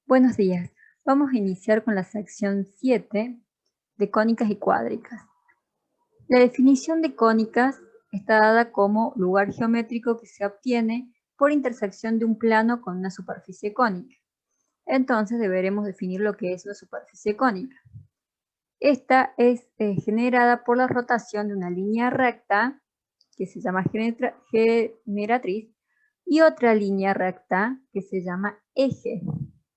Buenos días. Vamos a iniciar con la sección 7 de cónicas y cuádricas. La definición de cónicas está dada como lugar geométrico que se obtiene por intersección de un plano con una superficie cónica. Entonces deberemos definir lo que es una superficie cónica. Esta es generada por la rotación de una línea recta, que se llama generatriz, y otra línea recta que se llama eje,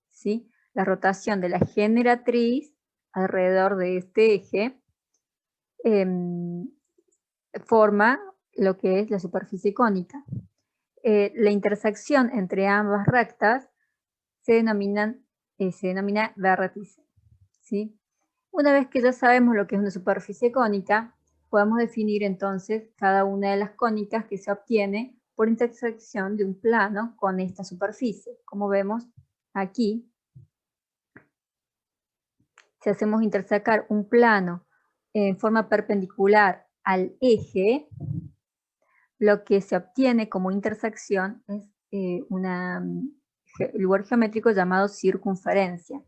¿sí? La rotación de la generatriz alrededor de este eje forma lo que es la superficie cónica. La intersección entre ambas rectas se denomina vértice, ¿sí? Una vez que ya sabemos lo que es una superficie cónica, podemos definir entonces cada una de las cónicas que se obtiene por intersección de un plano con esta superficie. Como vemos aquí, si hacemos intersecar un plano en forma perpendicular al eje, lo que se obtiene como intersección es un lugar geométrico llamado circunferencia.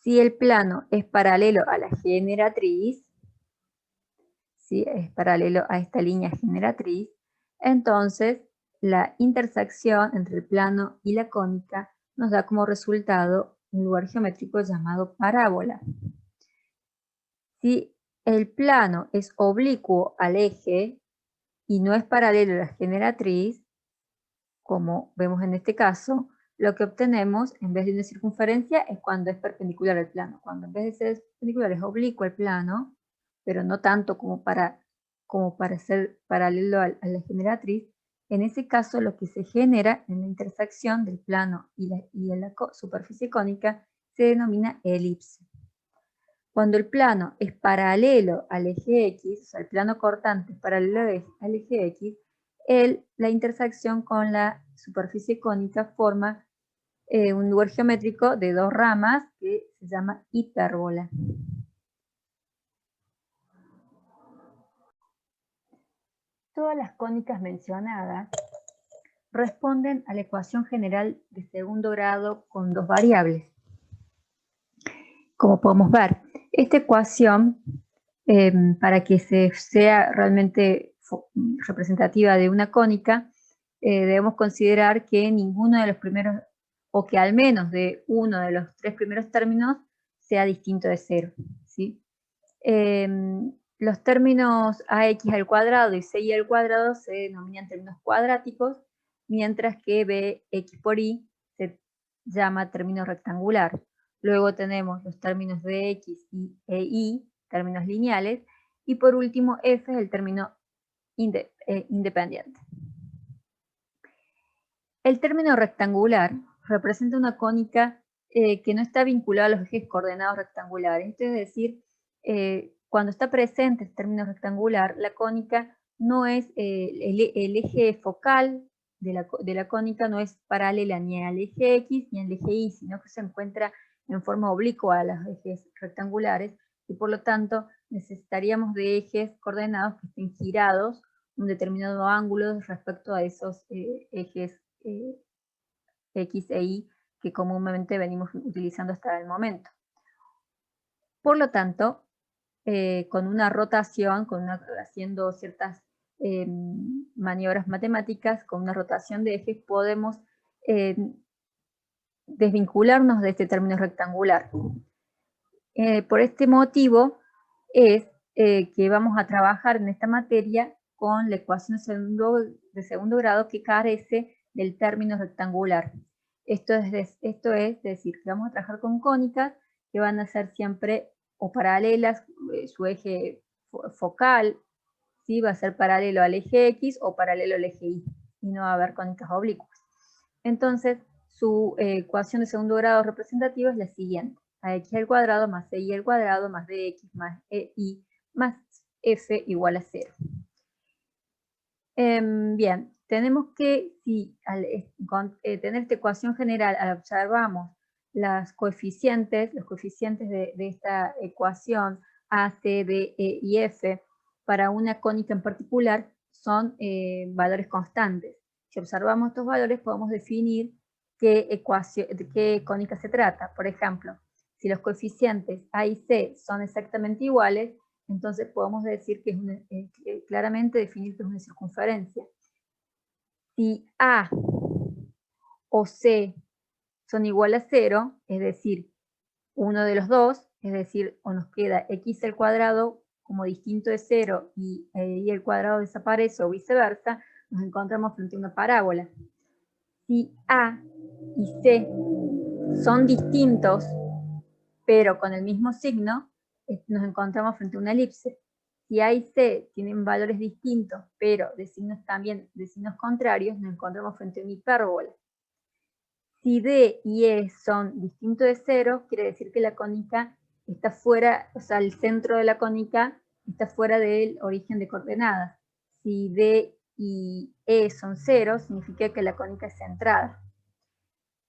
Si el plano es paralelo a la generatriz, ¿sí? Es paralelo a esta línea generatriz, entonces la intersección entre el plano y la cónica nos da como resultado un lugar geométrico llamado parábola. Si el plano es oblicuo al eje y no es paralelo a la generatriz, como vemos en este caso, lo que obtenemos en vez de una circunferencia es cuando es perpendicular al plano. Cuando en vez de ser perpendicular es oblicuo al plano, pero no tanto como para ser paralelo a la generatriz, en ese caso lo que se genera en la intersección del plano y la superficie cónica se denomina elipse. Cuando el plano es paralelo al eje X, o sea, el plano cortante es paralelo al eje X, la intersección con la superficie cónica forma un lugar geométrico de dos ramas que se llama hipérbola. Todas las cónicas mencionadas responden a la ecuación general de segundo grado con dos variables. Como podemos ver, esta ecuación, para que sea realmente representativa de una cónica, debemos considerar que ninguno de los primeros, o que al menos de uno de los tres primeros términos sea distinto de cero, ¿sí? Los términos ax al cuadrado y cy al cuadrado se denominan términos cuadráticos, mientras que bx por y se llama término rectangular. Luego tenemos los términos de x e y, términos lineales, y por último f es el término independiente. El término rectangular representa una cónica que no está vinculada a los ejes coordenados rectangulares. Esto es decir, cuando está presente el término rectangular, la cónica no es, el eje focal de la cónica no es paralela ni al eje X ni al eje Y, sino que se encuentra en forma oblicua a los ejes rectangulares, y por lo tanto necesitaríamos de ejes coordenados que estén girados un determinado ángulo respecto a esos ejes X e Y que comúnmente venimos utilizando hasta el momento. Por lo tanto, con una rotación, haciendo ciertas maniobras matemáticas, con una rotación de ejes, podemos desvincularnos de este término rectangular. Por este motivo es que vamos a trabajar en esta materia con la ecuación de segundo grado que carece del término rectangular. Esto es decir, que vamos a trabajar con cónicas que van a ser siempre o paralelas, su eje focal, ¿sí? Va a ser paralelo al eje X o paralelo al eje Y, y no va a haber cónicas oblicuas. Entonces, su ecuación de segundo grado representativa es la siguiente: ax al cuadrado más y al cuadrado más dx más y más f igual a 0. Bien, tenemos que, si al tener esta ecuación general, observamos los coeficientes de esta ecuación a, c, d, e y f para una cónica en particular son valores constantes. Si observamos estos valores podemos definir de qué cónica se trata. Por ejemplo, si los coeficientes A y C son exactamente iguales, entonces podemos decir que es claramente definir que es una circunferencia. Si A o C son igual a 0, es decir, uno de los dos, es decir, o nos queda x al cuadrado como distinto de 0 y y al cuadrado desaparece o viceversa, nos encontramos frente a una parábola. Si A y C son distintos, pero con el mismo signo, nos encontramos frente a una elipse. Si A y C tienen valores distintos, pero de signos contrarios, nos encontramos frente a una hipérbola. Si D y E son distintos de 0, quiere decir que la cónica está fuera, o sea, el centro de la cónica está fuera del origen de coordenadas. Si D y E son 0, significa que la cónica es centrada.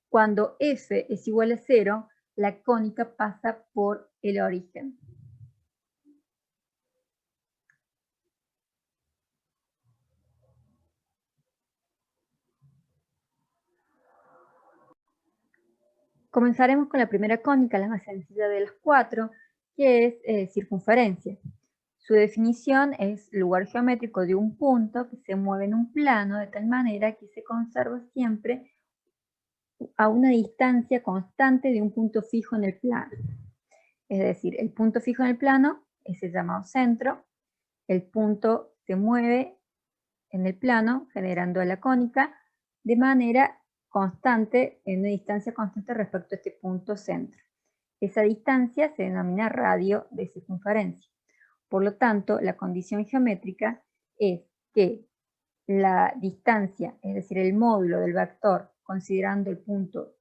Cuando F es igual a 0, la cónica pasa por el origen. Comenzaremos con la primera cónica, la más sencilla de las 4, que es circunferencia. Su definición es lugar geométrico de un punto que se mueve en un plano de tal manera que se conserva siempre a una distancia constante de un punto fijo en el plano. Es decir, el punto fijo en el plano es el llamado centro, el punto se mueve en el plano generando la cónica de manera constante, en una distancia constante respecto a este punto centro. Esa distancia se denomina radio de circunferencia. Por lo tanto, la condición geométrica es que la distancia, es decir, el módulo del vector, considerando el punto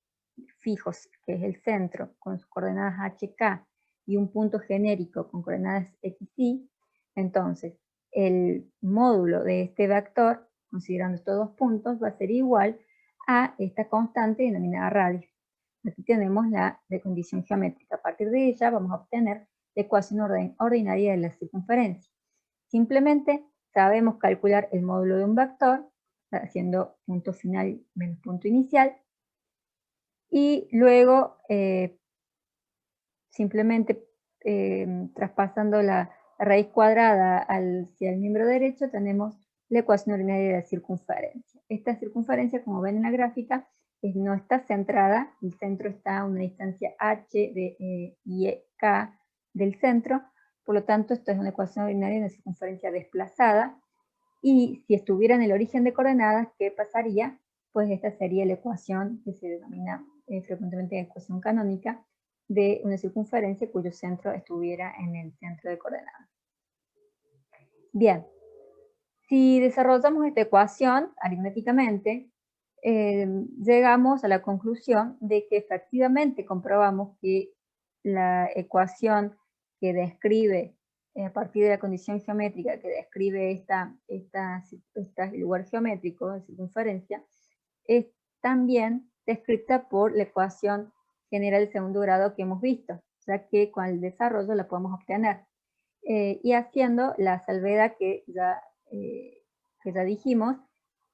fijo, que es el centro, con sus coordenadas hk, y un punto genérico con coordenadas x, y, entonces el módulo de este vector, considerando estos dos puntos, va a ser igual a esta constante denominada radio. Aquí tenemos la condición geométrica. A partir de ella vamos a obtener la ecuación ordinaria de la circunferencia. Simplemente sabemos calcular el módulo de un vector, haciendo punto final menos punto inicial, y luego simplemente traspasando la raíz cuadrada hacia el miembro derecho, tenemos la ecuación ordinaria de la circunferencia. Esta circunferencia, como ven en la gráfica, no está centrada, el centro está a una distancia h y k del centro, por lo tanto esto es una ecuación ordinaria de una circunferencia desplazada, y si estuviera en el origen de coordenadas, ¿qué pasaría? Pues esta sería la ecuación que se denomina frecuentemente ecuación canónica de una circunferencia cuyo centro estuviera en el centro de coordenadas. Bien, si desarrollamos esta ecuación aritméticamente, llegamos a la conclusión de que efectivamente comprobamos que la ecuación que describe, a partir de la condición geométrica que describe este lugar geométrico de circunferencia, es también descrita por la ecuación general de segundo grado que hemos visto, ya que con el desarrollo la podemos obtener. Y haciendo la salvedad que ya dijimos,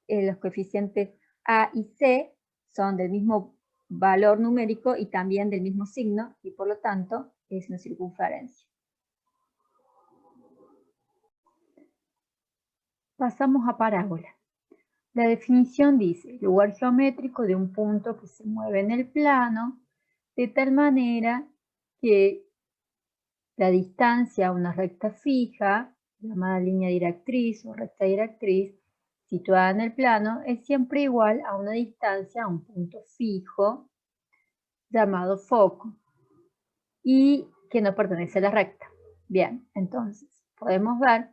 los coeficientes A y C son del mismo valor numérico y también del mismo signo, y por lo tanto es una circunferencia. Pasamos a parábola. La definición dice, lugar geométrico de un punto que se mueve en el plano de tal manera que la distancia a una recta fija, llamada línea directriz o recta directriz, situada en el plano, es siempre igual a una distancia a un punto fijo, llamado foco, y que no pertenece a la recta. Bien, entonces podemos ver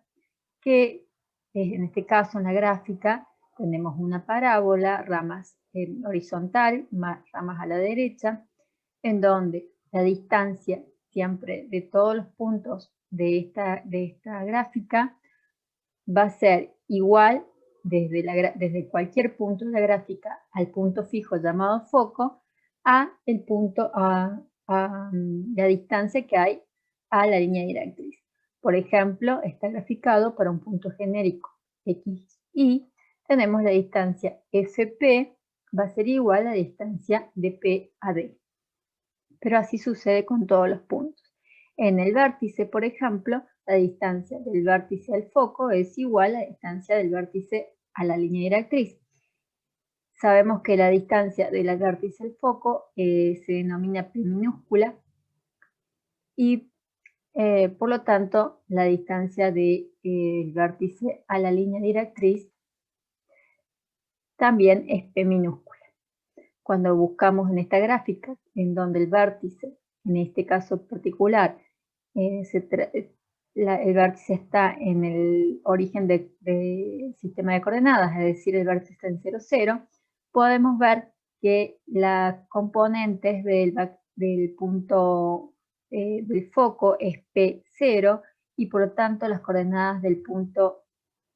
que en este caso en la gráfica tenemos una parábola, ramas en horizontal, más ramas a la derecha, en donde la distancia siempre de todos los puntos de esta gráfica va a ser igual desde cualquier punto de la gráfica al punto fijo llamado foco a la distancia que hay a la línea directriz. Por ejemplo, está graficado para un punto genérico x, y tenemos la distancia fp va a ser igual a la distancia de P a D. Pero así sucede con todos los puntos. En el vértice, por ejemplo, la distancia del vértice al foco es igual a la distancia del vértice a la línea directriz. Sabemos que la distancia del vértice al foco se denomina P minúscula y por lo tanto la distancia del vértice a la línea directriz también es P minúscula. Cuando buscamos en esta gráfica en donde el vértice, en este caso particular, el vértice está en el origen del sistema de coordenadas, es decir, el vértice está en 0, 0, podemos ver que las componentes del punto del foco es P0 y por lo tanto las coordenadas del punto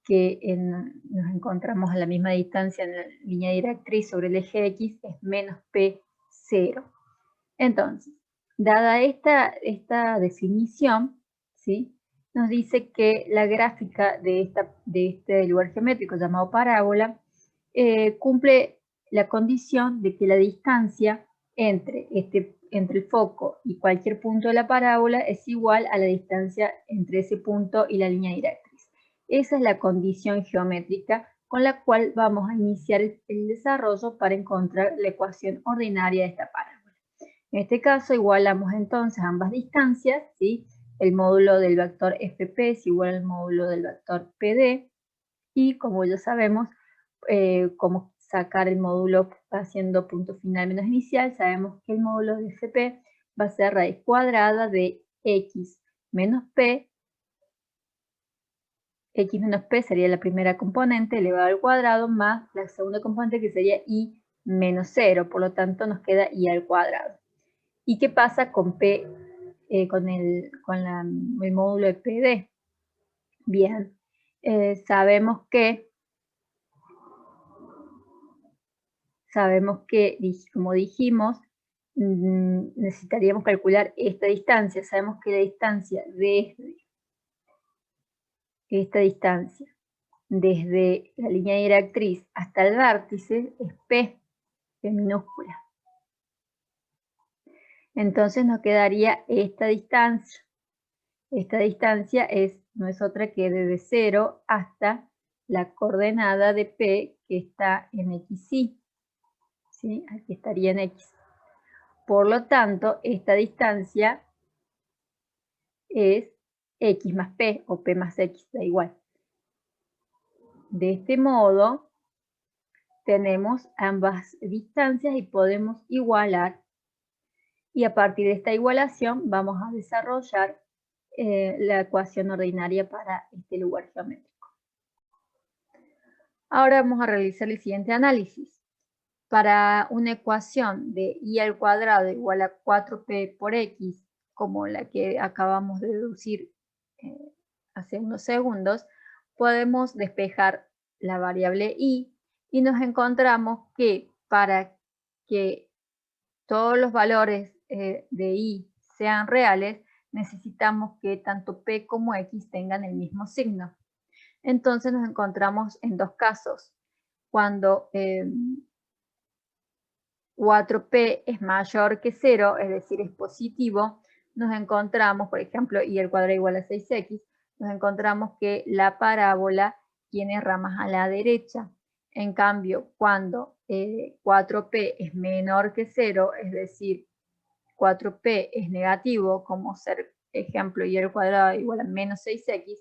que nos encontramos a la misma distancia en la línea directriz sobre el eje X es menos P0. Entonces, dada esta definición, ¿sí?, nos dice que la gráfica de este lugar geométrico llamado parábola cumple la condición de que la distancia entre el foco y cualquier punto de la parábola es igual a la distancia entre ese punto y la línea directriz. Esa es la condición geométrica con la cual vamos a iniciar el desarrollo para encontrar la ecuación ordinaria de esta parábola. En este caso igualamos entonces ambas distancias, ¿sí? El módulo del vector FP es igual al módulo del vector PD y como ya sabemos cómo sacar el módulo haciendo punto final menos inicial, sabemos que el módulo de FP va a ser raíz cuadrada de X menos P. X menos P sería la primera componente elevado al cuadrado más la segunda componente que sería Y menos 0, por lo tanto nos queda Y al cuadrado. ¿Y qué pasa con P, con el módulo de PD? Bien, sabemos que, como dijimos, necesitaríamos calcular esta distancia. Sabemos que la distancia desde la línea directriz hasta el vértice es P minúscula. Entonces nos quedaría esta distancia. Esta distancia no es otra que desde 0 hasta la coordenada de P que está en XY. ¿Sí? Aquí estaría en X. Por lo tanto, esta distancia es X más P o P más X, da igual. De este modo, tenemos ambas distancias y podemos igualar. Y a partir de esta igualación vamos a desarrollar la ecuación ordinaria para este lugar geométrico. Ahora vamos a realizar el siguiente análisis. Para una ecuación de y al cuadrado igual a 4p por x, como la que acabamos de deducir hace unos segundos, podemos despejar la variable y nos encontramos que para que todos los valores de y sean reales, necesitamos que tanto p como x tengan el mismo signo. Entonces nos encontramos en dos casos. Cuando 4p es mayor que 0, es decir, es positivo, nos encontramos, por ejemplo, y al cuadrado igual a 6x, nos encontramos que la parábola tiene ramas a la derecha. En cambio, cuando 4p es menor que 0, es decir, 4p es negativo, como ser ejemplo y al cuadrado igual a menos 6x,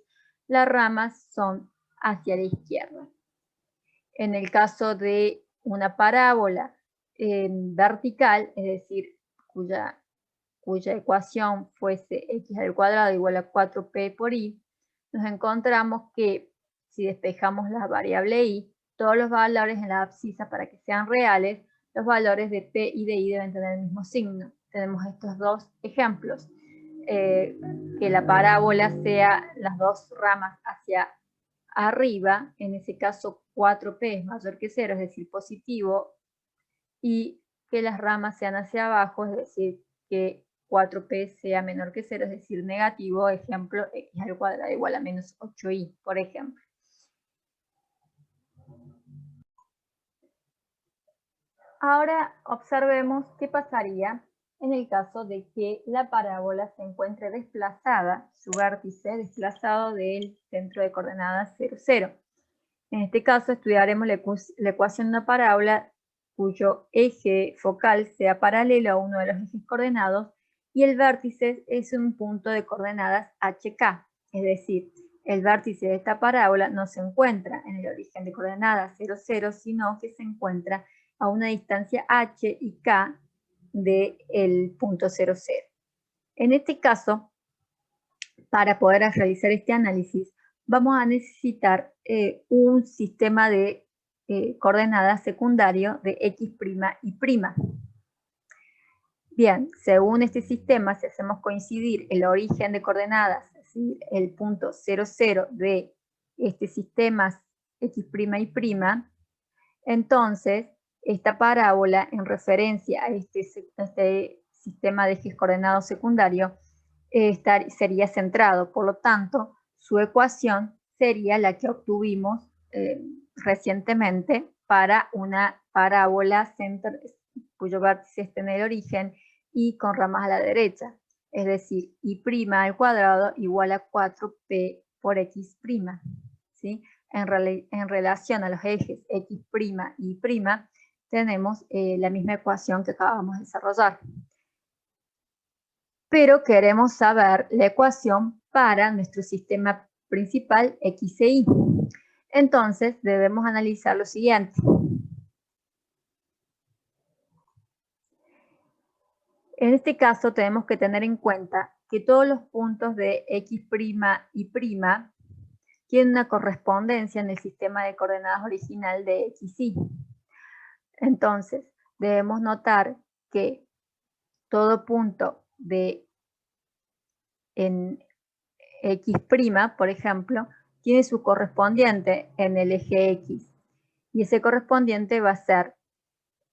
las ramas son hacia la izquierda. En el caso de una parábola vertical, es decir, cuya ecuación fuese x al cuadrado igual a 4p por y, nos encontramos que si despejamos la variable y, todos los valores en la abscisa para que sean reales, los valores de p y de y deben tener el mismo signo. Tenemos estos dos ejemplos, que la parábola sea las dos ramas hacia arriba, en ese caso 4p es mayor que 0, es decir, positivo, y que las ramas sean hacia abajo, es decir, que 4p sea menor que 0, es decir, negativo, ejemplo, x al cuadrado igual a menos 8y, por ejemplo. Ahora observemos qué pasaría en el caso de que la parábola se encuentre desplazada, su vértice desplazado del centro de coordenadas 0, 0. En este caso estudiaremos la ecuación de una parábola cuyo eje focal sea paralelo a uno de los ejes coordenados y el vértice es un punto de coordenadas HK, es decir, el vértice de esta parábola no se encuentra en el origen de coordenadas 0, 0, sino que se encuentra a una distancia h y k del punto 0, 0. En este caso, para poder realizar este análisis, vamos a necesitar un sistema de coordenadas secundario de x' y'. Bien, según este sistema, si hacemos coincidir el origen de coordenadas, es decir, el punto 0, 0 de este sistema x' y', entonces esta parábola en referencia a este sistema de ejes coordenados secundario sería centrado. Por lo tanto, su ecuación sería la que obtuvimos recientemente para una parábola cuyo vértice está en el origen y con ramas a la derecha. Es decir, y' al cuadrado igual a 4p por x'. ¿Sí? En relación a los ejes x' y y', tenemos la misma ecuación que acabamos de desarrollar. Pero queremos saber la ecuación para nuestro sistema principal x e y. Entonces debemos analizar lo siguiente. En este caso tenemos que tener en cuenta que todos los puntos de x' y' tienen una correspondencia en el sistema de coordenadas original de x, y. Entonces, debemos notar que todo punto en x', por ejemplo, tiene su correspondiente en el eje x. Y ese correspondiente va a ser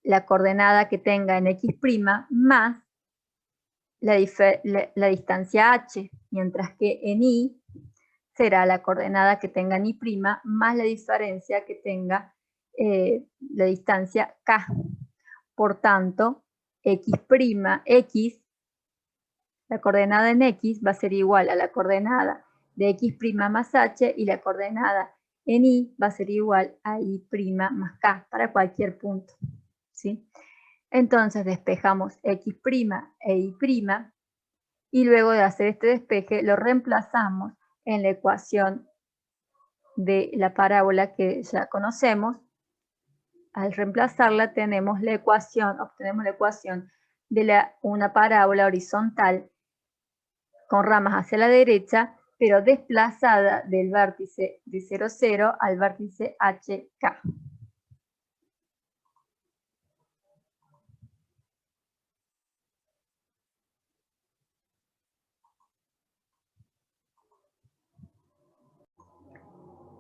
la coordenada que tenga en x' más la distancia h, mientras que en y será la coordenada que tenga en y' más la diferencia que tenga la distancia k. Por tanto, x', la coordenada en x va a ser igual a la coordenada de x' más h, y la coordenada en y va a ser igual a y' más k para cualquier punto. ¿Sí? Entonces despejamos x' e y', y luego de hacer este despeje lo reemplazamos en la ecuación de la parábola que ya conocemos. Al reemplazarla obtenemos la ecuación de una parábola horizontal con ramas hacia la derecha, pero desplazada del vértice de 0, 0 al vértice HK.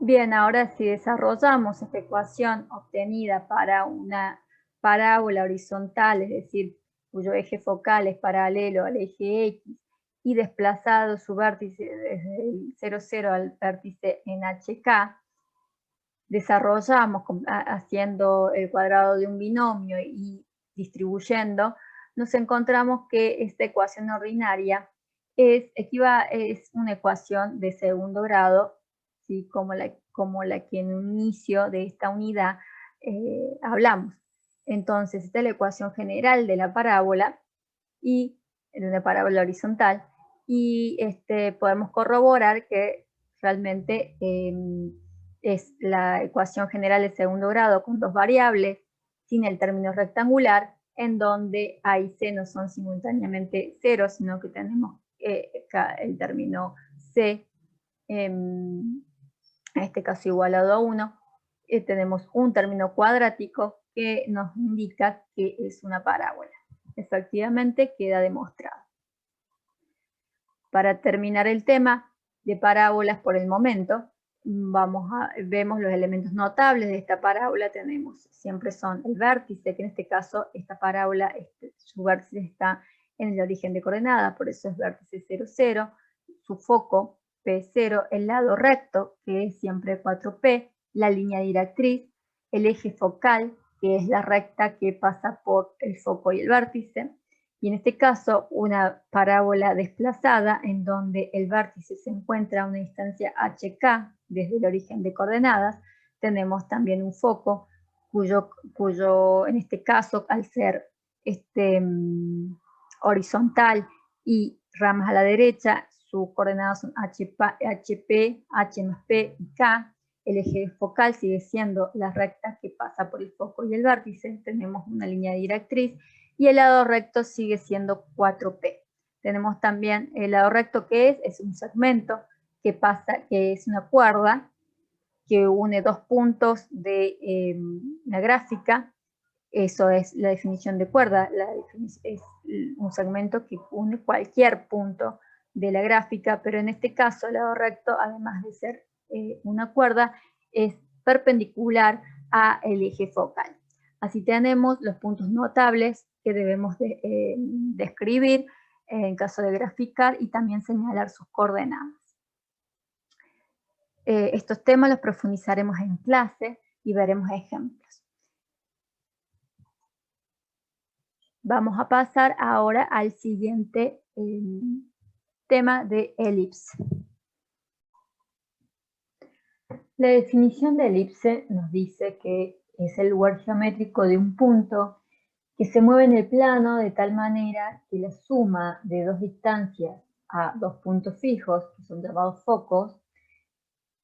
Bien, ahora si desarrollamos esta ecuación obtenida para una parábola horizontal, es decir, cuyo eje focal es paralelo al eje X y desplazado su vértice desde el 0, 0 al vértice en HK, desarrollamos haciendo el cuadrado de un binomio y distribuyendo, nos encontramos que esta ecuación ordinaria es una ecuación de segundo grado, ¿sí? como la que en un inicio de esta unidad hablamos. Entonces, esta es la ecuación general de la parábola, y de una parábola horizontal, y podemos corroborar que realmente es la ecuación general de segundo grado con dos variables, sin el término rectangular, en donde A y C no son simultáneamente cero, sino que tenemos el término C, en este caso igualado a 1, tenemos un término cuadrático que nos indica que es una parábola. Efectivamente queda demostrado. Para terminar el tema de parábolas por el momento, vemos los elementos notables de esta parábola. Siempre son el vértice, que en este caso esta parábola, su vértice está en el origen de coordenada, por eso es vértice 0, 0, su foco P0, el lado recto, que es siempre 4P, la línea directriz, el eje focal, que es la recta que pasa por el foco y el vértice, y en este caso una parábola desplazada en donde el vértice se encuentra a una distancia HK desde el origen de coordenadas. Tenemos también un foco cuyo en este caso, al ser horizontal y ramas a la derecha, sus coordenadas son HP, H más P y K. El eje focal sigue siendo la recta que pasa por el foco y el vértice. Tenemos una línea directriz y el lado recto sigue siendo 4P. Tenemos también el lado recto, que es un segmento que es una cuerda que une dos puntos de la gráfica. Eso es la definición de cuerda. Es un segmento que une cualquier punto de la gráfica, pero en este caso el lado recto, además de ser una cuerda, es perpendicular al eje focal. Así tenemos los puntos notables que debemos describir en caso de graficar y también señalar sus coordenadas. Estos temas los profundizaremos en clase y veremos ejemplos. Vamos a pasar ahora al siguiente tema de elipse. La definición de elipse nos dice que es el lugar geométrico de un punto que se mueve en el plano de tal manera que la suma de dos distancias a dos puntos fijos, que son llamados focos,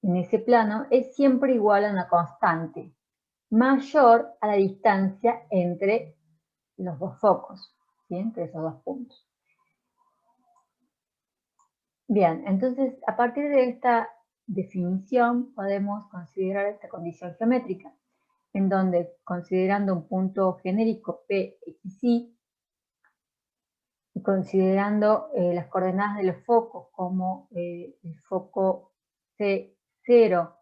en ese plano es siempre igual a una constante mayor a la distancia entre los dos focos, ¿sí? Entre esos dos puntos. Bien, entonces a partir de esta definición podemos considerar esta condición geométrica, en donde considerando un punto genérico P, X, Y, y considerando las coordenadas de los focos como el foco C0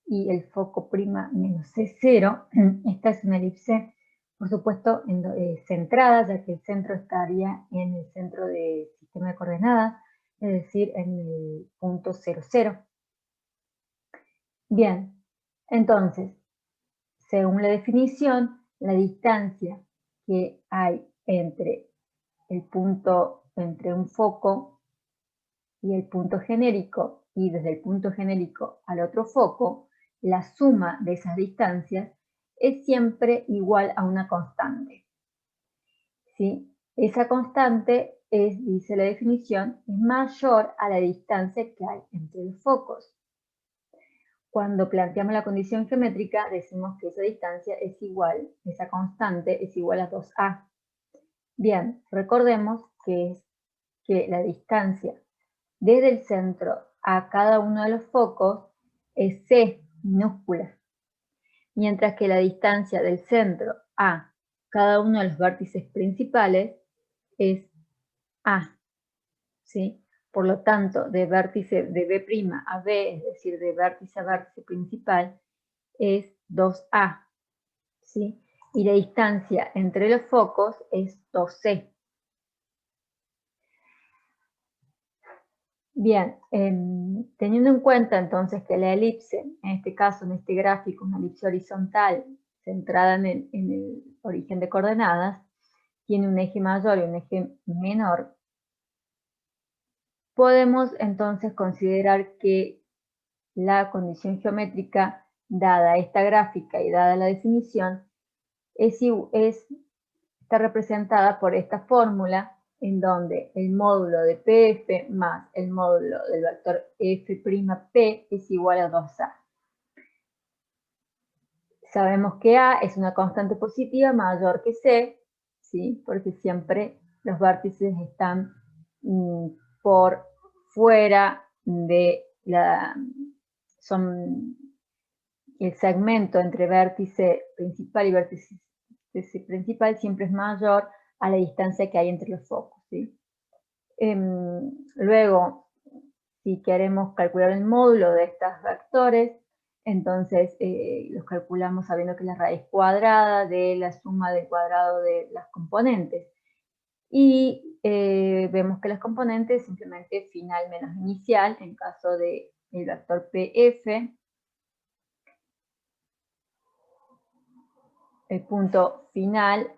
y el foco prima menos C0, esta es una elipse, por supuesto, centrada, ya que el centro estaría en el centro del sistema de coordenadas, es decir, en el punto 0, 0. Bien, entonces, según la definición, la distancia que hay entre entre un foco y el punto genérico, y desde el punto genérico al otro foco, la suma de esas distancias es siempre igual a una constante. ¿Sí? Esa constante es, dice la definición, es mayor a la distancia que hay entre los focos. Cuando planteamos la condición geométrica, decimos que esa distancia es igual, esa constante es igual a 2a. Bien, recordemos que la distancia desde el centro a cada uno de los focos es C minúscula, mientras que la distancia del centro a cada uno de los vértices principales es A, ¿sí? Por lo tanto, de vértice de B' a B, es decir, de vértice a vértice principal, es 2A, ¿sí? Y la distancia entre los focos es 2C. Bien, teniendo en cuenta entonces que la elipse, en este caso, en este gráfico, una elipse horizontal centrada en el origen de coordenadas, tiene un eje mayor y un eje menor, podemos entonces considerar que la condición geométrica, dada esta gráfica y dada la definición, está representada por esta fórmula, en donde el módulo de PF más el módulo del vector F'P es igual a 2A. Sabemos que A es una constante positiva mayor que C, ¿sí? Porque siempre los vértices están por fuera de el segmento entre vértice principal y vértice principal siempre es mayor a la distancia que hay entre los focos, ¿sí? Luego, si queremos calcular el módulo de estos vectores, entonces los calculamos sabiendo que es la raíz cuadrada de la suma del cuadrado de las componentes. Y vemos que las componentes simplemente final menos inicial, en caso del vector PF, el punto final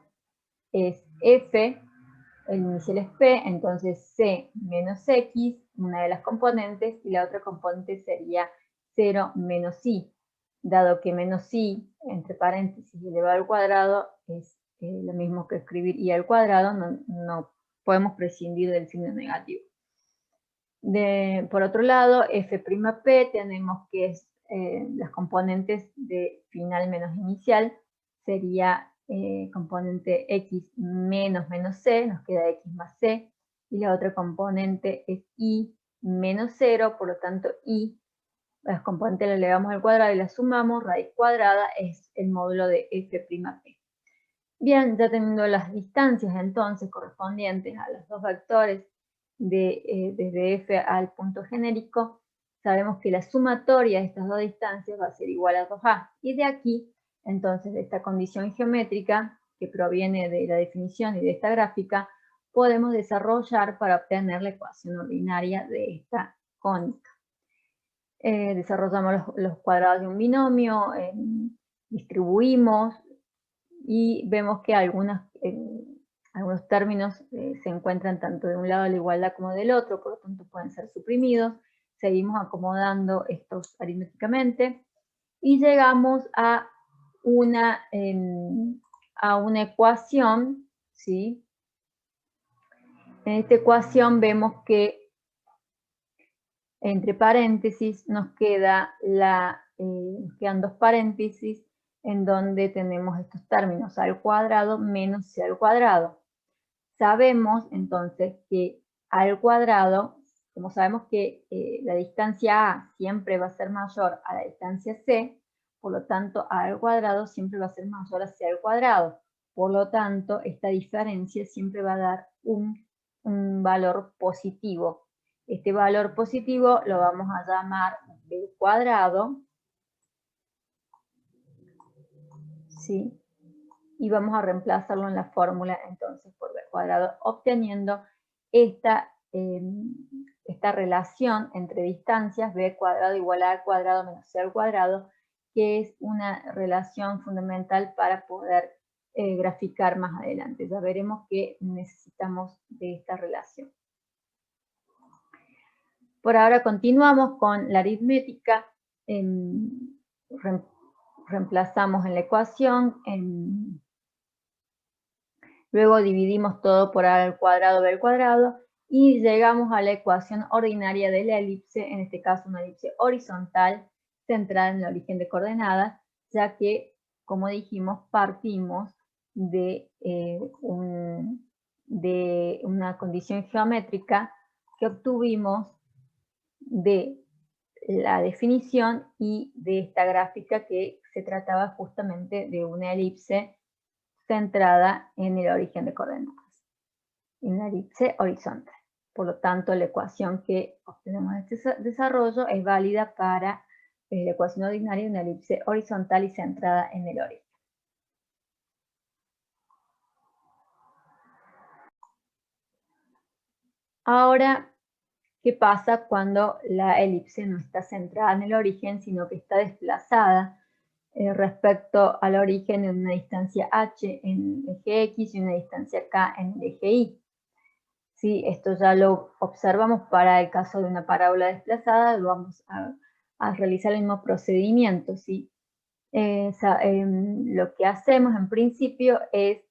es f, el inicial es p, entonces c menos x, una de las componentes, y la otra componente sería 0 menos i, dado que menos i, entre paréntesis, elevado al cuadrado, es lo mismo que escribir i al cuadrado, no podemos prescindir del signo negativo. Por otro lado, f'p tenemos que es las componentes de final menos inicial, sería componente x menos c, nos queda x más c, y la otra componente es y menos 0, por lo tanto y, las componentes la elevamos al cuadrado y la sumamos, raíz cuadrada es el módulo de f'p. Bien, ya teniendo las distancias entonces correspondientes a los dos vectores desde f al punto genérico, sabemos que la sumatoria de estas dos distancias va a ser igual a 2a. Y de aquí, entonces, de esta condición geométrica que proviene de la definición y de esta gráfica, podemos desarrollar para obtener la ecuación ordinaria de esta cónica. Desarrollamos los cuadrados de un binomio, distribuimos, y vemos que algunos términos se encuentran tanto de un lado de la igualdad como del otro, por lo tanto pueden ser suprimidos. Seguimos acomodando estos aritméticamente y llegamos a una ecuación, ¿sí? En esta ecuación vemos que entre paréntesis nos quedan dos paréntesis en donde tenemos estos términos, a al cuadrado menos c al cuadrado. Sabemos entonces que a al cuadrado, como sabemos que la distancia a siempre va a ser mayor a la distancia c, por lo tanto a al cuadrado siempre va a ser mayor a c al cuadrado. Por lo tanto, esta diferencia siempre va a dar un valor positivo. Este valor positivo lo vamos a llamar b cuadrado, ¿sí? Y vamos a reemplazarlo en la fórmula entonces por b cuadrado, obteniendo esta relación entre distancias, b cuadrado igual a al cuadrado menos c al cuadrado, que es una relación fundamental para poder graficar más adelante. Ya veremos que necesitamos de esta relación. Por ahora continuamos con la aritmética. Reemplazamos en la ecuación, luego dividimos todo por a al cuadrado b al cuadrado y llegamos a la ecuación ordinaria de la elipse, en este caso una elipse horizontal centrada en el origen de coordenadas, ya que, como dijimos, partimos de una condición geométrica que obtuvimos de la definición y de esta gráfica, que se trataba justamente de una elipse centrada en el origen de coordenadas, una elipse horizontal. Por lo tanto, la ecuación que obtenemos de este desarrollo es válida para la ecuación ordinaria de una elipse horizontal y centrada en el origen. Ahora, ¿qué pasa cuando la elipse no está centrada en el origen, sino que está desplazada respecto al origen en una distancia h en el eje x y una distancia k en el eje y? ¿Sí? Esto ya lo observamos para el caso de una parábola desplazada, lo vamos a realizar el mismo procedimiento, ¿sí? Lo que hacemos en principio es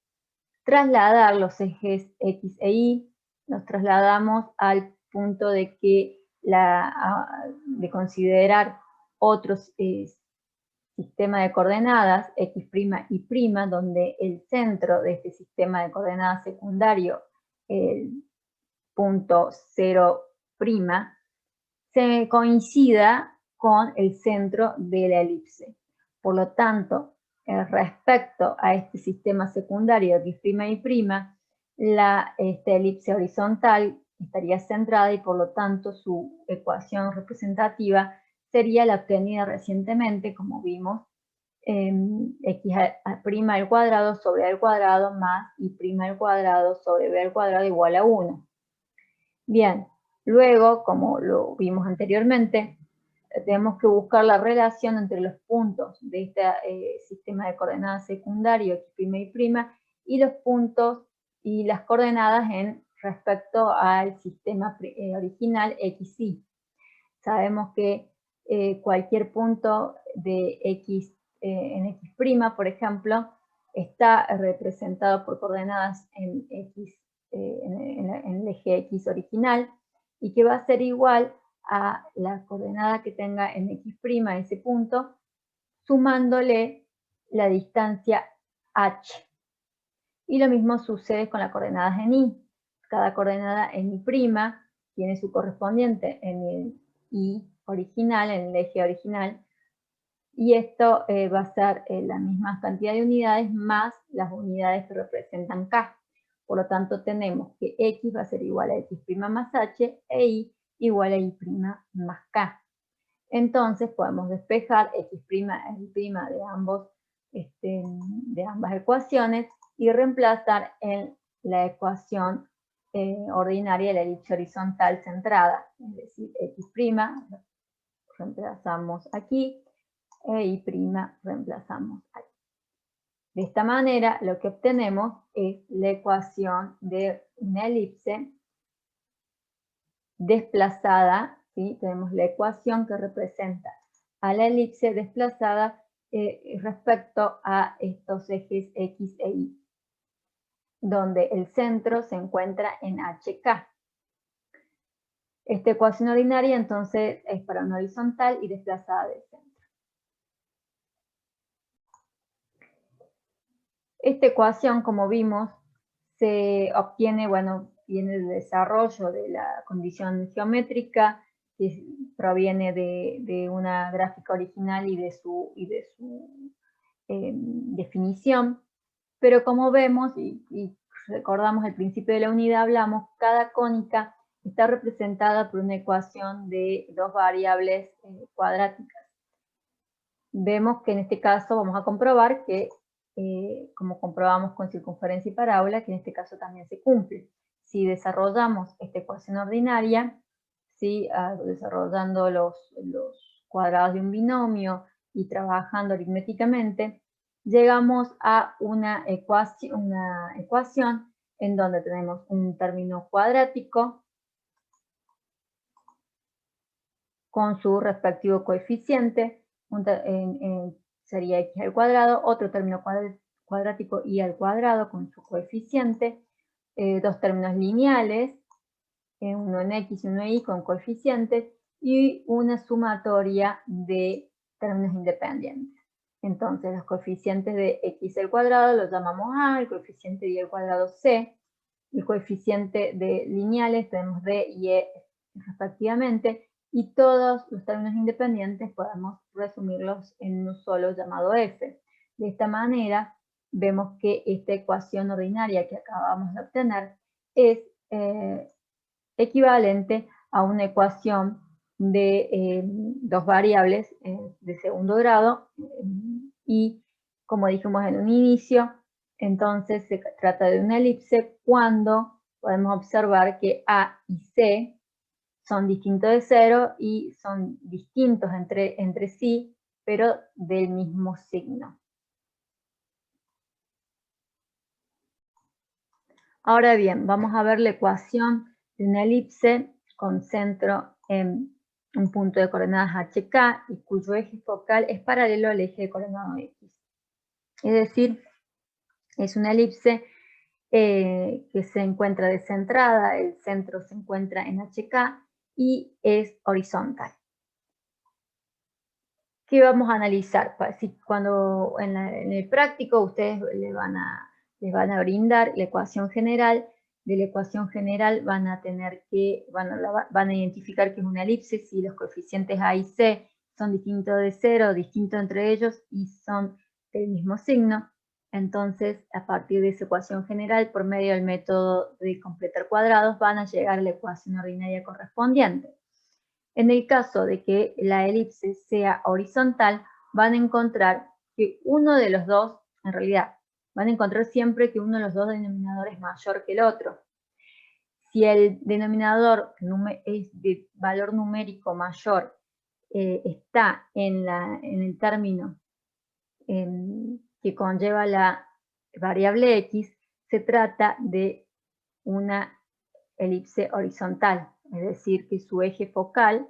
trasladar los ejes x e y, los trasladamos al punto de que de considerar otros sistema de coordenadas x' y', donde el centro de este sistema de coordenadas secundario, el punto 0', se coincida con el centro de la elipse. Por lo tanto, respecto a este sistema secundario x' y', esta elipse horizontal estaría centrada y por lo tanto su ecuación representativa sería la obtenida recientemente, como vimos, x' al cuadrado sobre a al cuadrado más y' al cuadrado sobre b al cuadrado igual a 1. Bien, luego, como lo vimos anteriormente, tenemos que buscar la relación entre los puntos de este sistema de coordenadas secundario x' y los puntos y las coordenadas respecto al sistema original xy. Sabemos que cualquier punto de x en x', por ejemplo, está representado por coordenadas en el eje x original, y que va a ser igual a la coordenada que tenga en x' ese punto, sumándole la distancia h. Y lo mismo sucede con las coordenadas en y. Cada coordenada en y' tiene su correspondiente en el y original, en el eje original, y esto va a ser la misma cantidad de unidades más las unidades que representan k. Por lo tanto, tenemos que x va a ser igual a x' más h e y igual a y' más k. Entonces, podemos despejar x' e y' de ambas ecuaciones y reemplazar en la ecuación ordinaria de la elipse horizontal centrada. Es decir, x' reemplazamos aquí e y' reemplazamos aquí. De esta manera, lo que obtenemos es la ecuación de una elipse desplazada, ¿sí? Tenemos la ecuación que representa a la elipse desplazada respecto a estos ejes x e y, donde el centro se encuentra en HK. Esta ecuación ordinaria entonces es para una horizontal y desplazada del centro. Esta ecuación, como vimos, se obtiene, bueno, viene del desarrollo de la condición geométrica, que proviene de una gráfica original y de su definición, pero como vemos y recordamos al principio de la unidad hablamos, cada cónica está representada por una ecuación de dos variables cuadráticas. Vemos que en este caso vamos a comprobar que, como comprobamos con circunferencia y parábola, que en este caso también se cumple. Si desarrollamos esta ecuación ordinaria, ¿sí? Desarrollando los cuadrados de un binomio y trabajando aritméticamente, llegamos a una ecuación en donde tenemos un término cuadrático con su respectivo coeficiente, sería x al cuadrado, otro término cuadrático y al cuadrado con su coeficiente, dos términos lineales, uno en x y uno en y con coeficientes, y una sumatoria de términos independientes. Entonces los coeficientes de x al cuadrado los llamamos a, el coeficiente de y al cuadrado c, el coeficiente de lineales tenemos d y e respectivamente, y todos los términos independientes podemos resumirlos en uno solo llamado f. De esta manera vemos que esta ecuación ordinaria que acabamos de obtener es equivalente a una ecuación de dos variables de segundo grado y, como dijimos en un inicio, entonces se trata de una elipse cuando podemos observar que A y C son distintos de cero y son distintos entre sí, pero del mismo signo. Ahora bien, vamos a ver la ecuación de una elipse con centro en un punto de coordenadas HK y cuyo eje focal es paralelo al eje de coordenadas X. Es decir, es una elipse que se encuentra descentrada, el centro se encuentra en HK y es horizontal. ¿Qué vamos a analizar? Cuando en el práctico ustedes les van a brindar la ecuación general, de la ecuación general van a tener que, van a identificar que es una elipse si los coeficientes A y C son distintos de cero, distintos entre ellos y son del mismo signo. Entonces, a partir de esa ecuación general, por medio del método de completar cuadrados, van a llegar a la ecuación ordinaria correspondiente. En el caso de que la elipse sea horizontal, van a encontrar que uno de los dos, en realidad, van a encontrar siempre que uno de los dos denominadores es mayor que el otro. Si el denominador es de valor numérico mayor está en el término que conlleva la variable x, se trata de una elipse horizontal, es decir, que su eje focal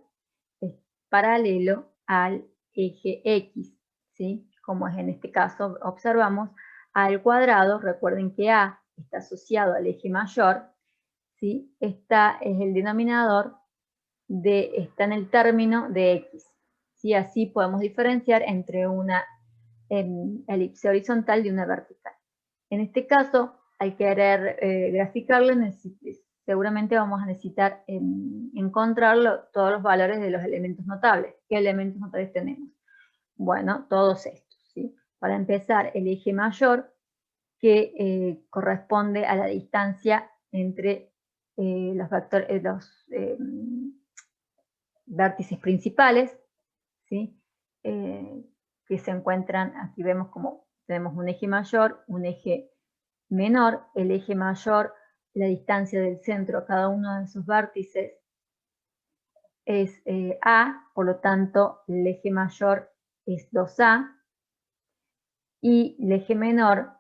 es paralelo al eje x, ¿sí? Como es en este caso, observamos a al cuadrado, recuerden que a está asociado al eje mayor, ¿sí? Esta es el denominador está en el término de x, ¿sí? Así podemos diferenciar entre una elipse horizontal y una vertical. En este caso, al querer graficarlo, seguramente vamos a necesitar encontrar todos los valores de los elementos notables. ¿Qué elementos notables tenemos? Bueno, todos estos, ¿sí? Para empezar, el eje mayor, que corresponde a la distancia entre los vértices principales, ¿sí? Que se encuentran, aquí vemos como tenemos un eje mayor, un eje menor. El eje mayor, la distancia del centro a cada uno de esos vértices es A, por lo tanto el eje mayor es 2A, y el eje menor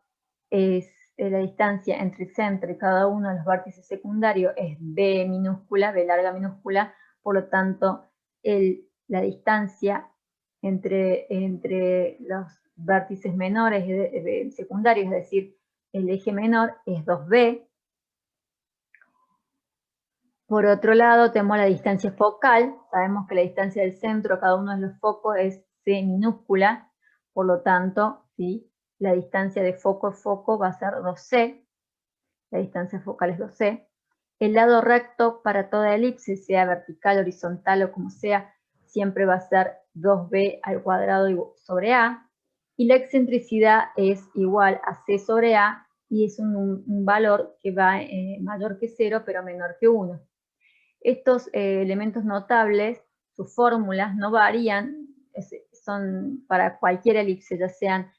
es la distancia entre el centro y cada uno de los vértices secundarios es B minúscula, B larga minúscula, por lo tanto la distancia entre los vértices menores secundarios, es decir, el eje menor es 2B. Por otro lado, tenemos la distancia focal. Sabemos que la distancia del centro a cada uno de los focos es C minúscula, por lo tanto, ¿sí? La distancia de foco a foco va a ser 2C, la distancia focal es 2C. El lado recto para toda elipse, sea vertical, horizontal o como sea, siempre va a ser 2B al cuadrado sobre A, y la excentricidad es igual a C sobre A, y es un valor que va mayor que 0, pero menor que 1. Estos elementos notables, sus fórmulas no varían, son para cualquier elipse, ya sean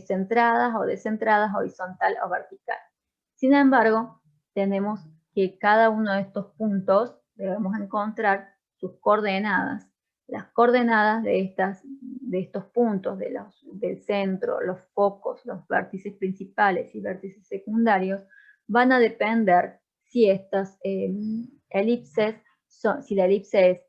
centradas o descentradas, horizontal o vertical. Sin embargo, tenemos que cada uno de estos puntos debemos encontrar sus coordenadas. Las coordenadas de estos puntos, del centro, los focos, los vértices principales y vértices secundarios, van a depender si estas elipses, si la elipse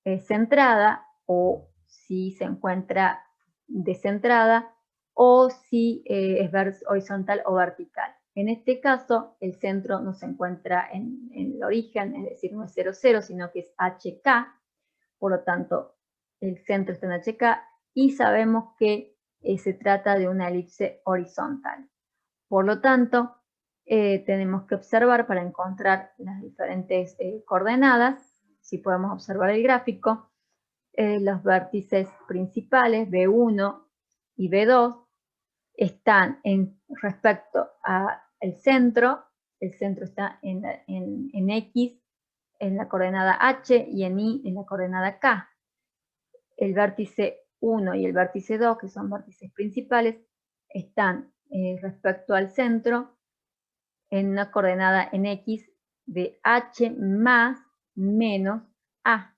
es centrada o si se encuentra descentrada o si es horizontal o vertical. En este caso, el centro no se encuentra en el origen, es decir, no es 0, 0, sino que es HK, por lo tanto, el centro está en HK y sabemos que se trata de una elipse horizontal. Por lo tanto, tenemos que observar para encontrar las diferentes coordenadas, si podemos observar el gráfico, los vértices principales B1 y B2 están respecto al centro. El centro está en X, en la coordenada H, y en Y, en la coordenada K. El vértice 1 y el vértice 2, que son vértices principales, están respecto al centro en una coordenada en X de H más menos A,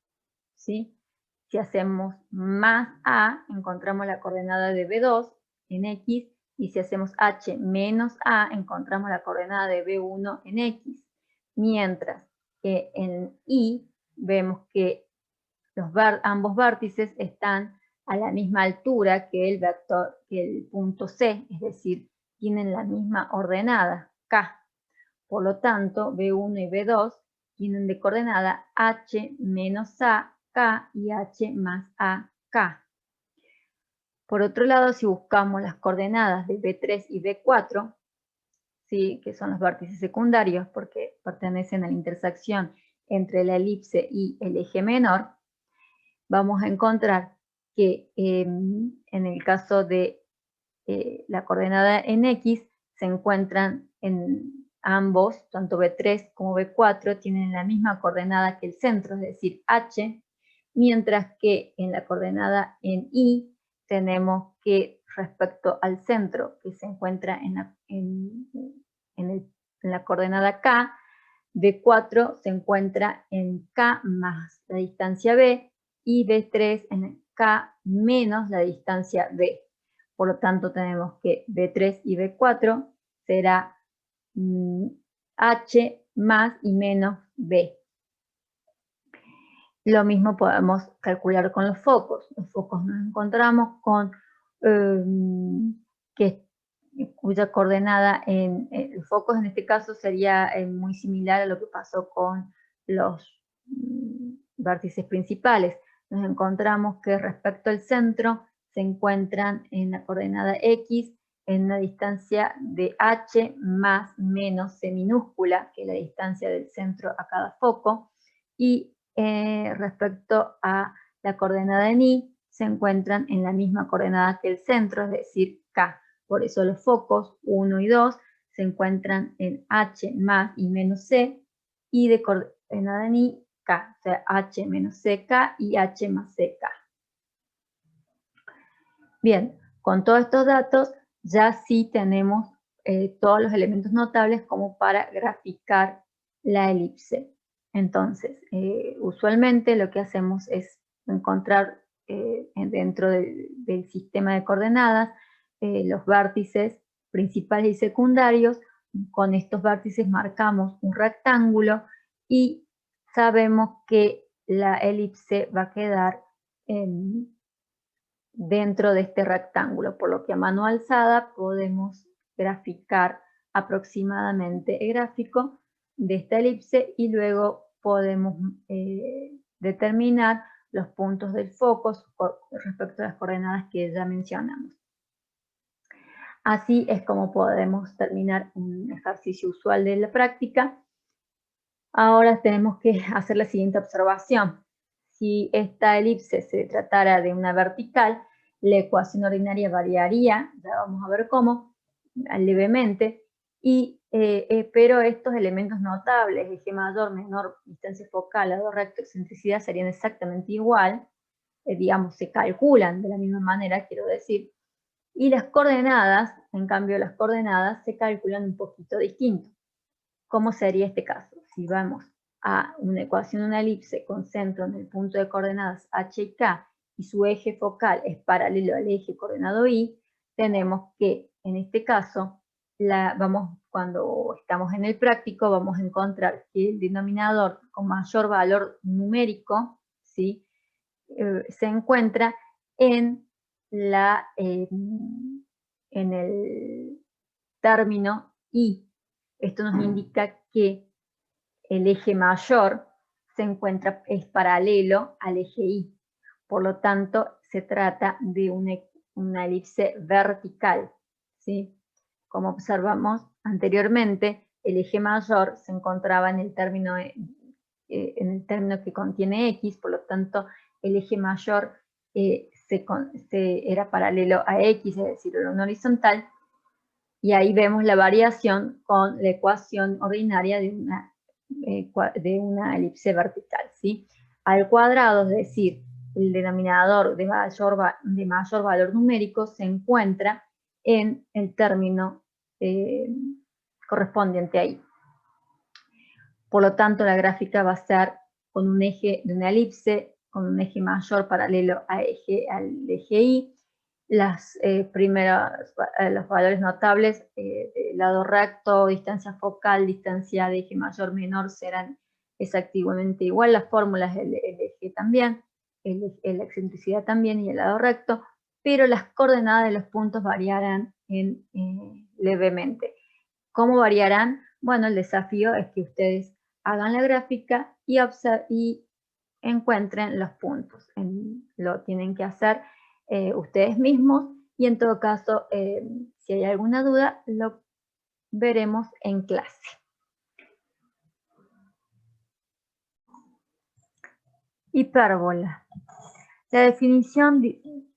¿sí? Si hacemos más A, encontramos la coordenada de B2 en X, y si hacemos H menos A, encontramos la coordenada de B1 en X. Mientras que en Y vemos que ambos vértices están a la misma altura que el punto C, es decir, tienen la misma ordenada, K. Por lo tanto, B1 y B2 tienen de coordenada H menos A, K, y H más A, K. Por otro lado, si buscamos las coordenadas de B3 y B4, ¿sí? Que son los vértices secundarios porque pertenecen a la intersección entre la elipse y el eje menor, vamos a encontrar que en el caso de la coordenada en X, se encuentran en ambos, tanto B3 como B4, tienen la misma coordenada que el centro, es decir, H, mientras que en la coordenada en Y tenemos que respecto al centro, que se encuentra en la coordenada K, B4 se encuentra en K más la distancia B, y B3 en K menos la distancia B. Por lo tanto, tenemos que B3 y B4 será H más y menos B. Lo mismo podemos calcular con los focos. Los focos nos encontramos con cuya coordenada en los focos en este caso sería muy similar a lo que pasó con los vértices principales. Nos encontramos que respecto al centro se encuentran en la coordenada X en una distancia de H más menos C minúscula, que es la distancia del centro a cada foco, y respecto a la coordenada en Y, se encuentran en la misma coordenada que el centro, es decir, K. Por eso los focos 1 y 2 se encuentran en H más y menos C, y de coordenada en Y, K, o sea, H menos CK y H más CK. Bien, con todos estos datos ya sí tenemos todos los elementos notables como para graficar la elipse. Entonces, usualmente lo que hacemos es encontrar dentro del sistema de coordenadas los vértices principales y secundarios. Con estos vértices marcamos un rectángulo y sabemos que la elipse va a quedar dentro de este rectángulo, por lo que a mano alzada podemos graficar aproximadamente el gráfico de esta elipse y luego podemos determinar los puntos del foco respecto a las coordenadas que ya mencionamos. Así es como podemos terminar un ejercicio usual de la práctica. Ahora tenemos que hacer la siguiente observación. Si esta elipse se tratara de una vertical, la ecuación ordinaria variaría, ya vamos a ver cómo, levemente, pero estos elementos notables, eje mayor, menor, distancia focal, lado recto, excentricidad, serían exactamente igual, digamos, se calculan de la misma manera, quiero decir, y las coordenadas, en cambio las coordenadas se calculan un poquito distinto. ¿Cómo sería este caso? Si vamos a una ecuación de una elipse con centro en el punto de coordenadas H y K y su eje focal es paralelo al eje coordenado Y, tenemos que, en este caso, cuando estamos en el práctico, vamos a encontrar que el denominador con mayor valor numérico, ¿sí? Se encuentra en el término Y. Esto nos indica que el eje mayor es paralelo al eje Y. Por lo tanto, se trata de una elipse vertical, ¿sí? Como observamos anteriormente, el eje mayor se encontraba en el término que contiene X, por lo tanto, el eje mayor era paralelo a X, es decir, era un horizontal, y ahí vemos la variación con la ecuación ordinaria de una elipse vertical, ¿sí? Al cuadrado, es decir, el denominador de mayor valor numérico se encuentra en el término correspondiente ahí. Por lo tanto, la gráfica va a ser con un eje de una elipse, con un eje mayor paralelo al eje Y. Los valores notables, lado recto, distancia focal, distancia de eje mayor menor serán exactamente igual. Las fórmulas, el eje también, la excentricidad también y el lado recto, pero las coordenadas de los puntos variarán levemente. ¿Cómo variarán? Bueno, el desafío es que ustedes hagan la gráfica y encuentren los puntos. Lo tienen que hacer ustedes mismos y en todo caso, si hay alguna duda, lo veremos en clase. Hipérbola. La definición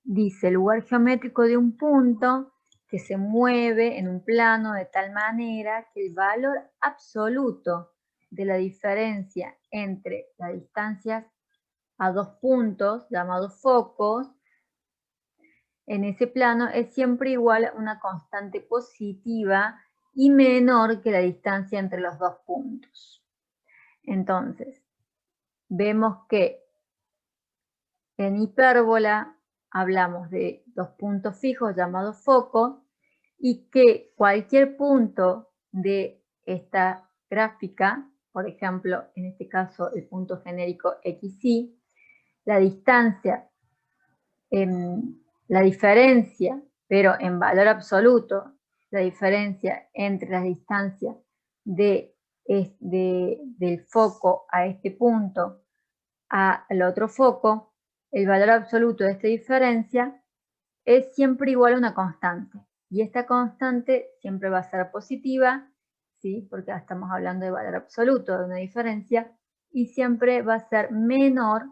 dice: el lugar geométrico de un punto que se mueve en un plano de tal manera que el valor absoluto de la diferencia entre las distancias a dos puntos, llamados focos, en ese plano es siempre igual a una constante positiva y menor que la distancia entre los dos puntos. Entonces, vemos que En hipérbola hablamos de dos puntos fijos llamados focos y que cualquier punto de esta gráfica, por ejemplo, en este caso el punto genérico XY, la distancia, la diferencia, pero en valor absoluto, la diferencia entre las distancias del foco a este punto al otro foco, el valor absoluto de esta diferencia es siempre igual a una constante. Y esta constante siempre va a ser positiva, ¿sí? Porque estamos hablando de valor absoluto, de una diferencia, y siempre va a ser menor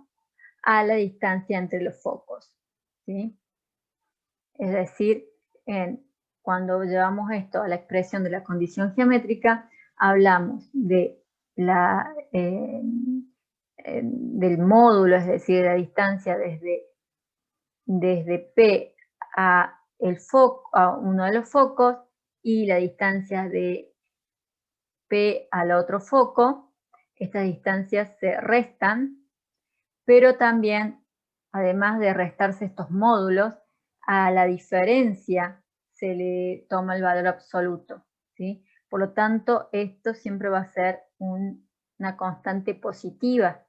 a la distancia entre los focos, ¿sí? Es decir, cuando llevamos esto a la expresión de la condición geométrica, hablamos de del módulo, es decir, de la distancia desde P a uno de los focos y la distancia de P al otro foco. Estas distancias se restan, pero también, además de restarse estos módulos, a la diferencia se le toma el valor absoluto, ¿sí? Por lo tanto, esto siempre va a ser una constante positiva,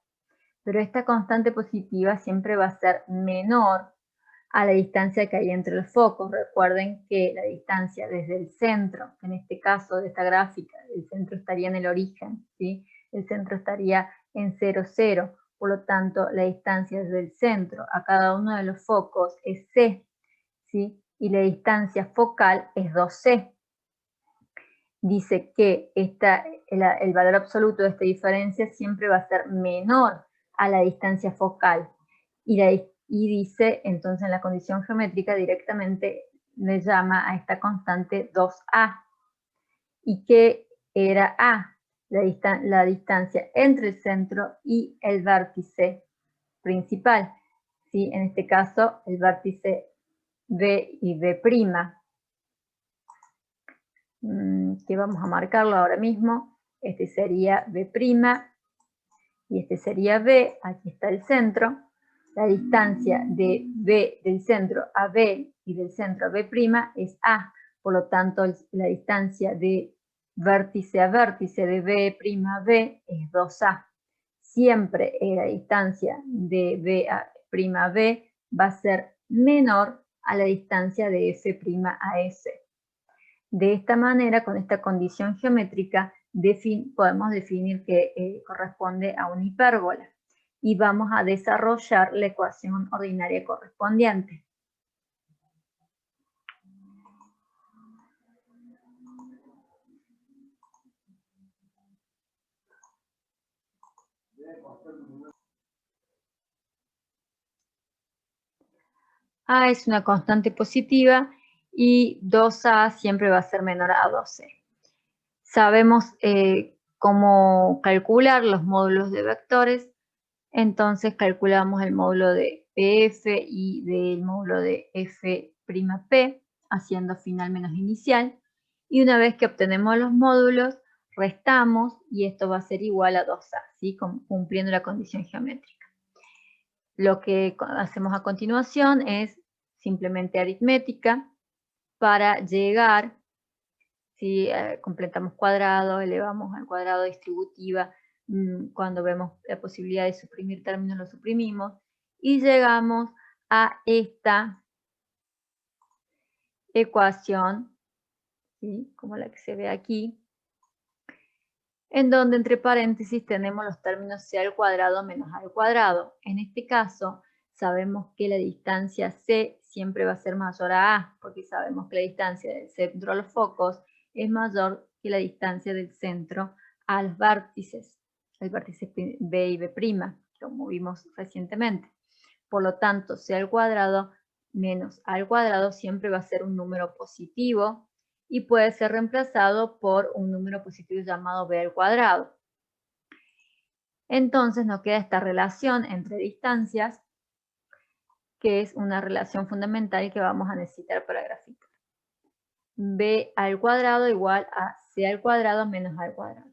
pero esta constante positiva siempre va a ser menor a la distancia que hay entre los focos. Recuerden que la distancia desde el centro, en este caso de esta gráfica, el centro estaría en el origen, ¿sí? El centro estaría en 0, 0. Por lo tanto, la distancia desde el centro a cada uno de los focos es C, ¿sí? Y la distancia focal es 2C. Dice que el valor absoluto de esta diferencia siempre va a ser menor a la distancia focal. Y dice, entonces en la condición geométrica directamente le llama a esta constante 2A. ¿Y qué era A? La distancia entre el centro y el vértice principal. ¿Sí? En este caso, el vértice B y B'. Que vamos a marcarlo ahora mismo. Este sería B' y este sería B. Aquí está el centro. La distancia de B del centro a B y del centro a B' es A. Por lo tanto, la distancia de vértice a vértice de B' a B es 2A. Siempre la distancia de B a' a B va a ser menor a la distancia de F' a S. De esta manera, con esta condición geométrica, podemos definir que corresponde a una hipérbola. Y vamos a desarrollar la ecuación ordinaria correspondiente. A es una constante positiva y 2A siempre va a ser menor a 2C. Sabemos cómo calcular los módulos de vectores, entonces calculamos el módulo de PF y del módulo de F'P, haciendo final menos inicial, y una vez que obtenemos los módulos, restamos y esto va a ser igual a 2A, ¿sí? Cumpliendo la condición geométrica. Lo que hacemos a continuación es simplemente aritmética para llegar, si completamos cuadrado, elevamos al cuadrado distributiva, cuando vemos la posibilidad de suprimir términos lo suprimimos y llegamos a esta ecuación, ¿sí? Como la que se ve aquí, en donde entre paréntesis tenemos los términos c al cuadrado menos a al cuadrado. En este caso sabemos que la distancia c siempre va a ser mayor a, porque sabemos que la distancia del centro a los focos es mayor que la distancia del centro a los vértices, el vértice B y B', como vimos recientemente. Por lo tanto, c al cuadrado menos a al cuadrado siempre va a ser un número positivo y puede ser reemplazado por un número positivo llamado b al cuadrado. Entonces nos queda esta relación entre distancias, que es una relación fundamental que vamos a necesitar para graficar. B al cuadrado igual a c al cuadrado menos a al cuadrado.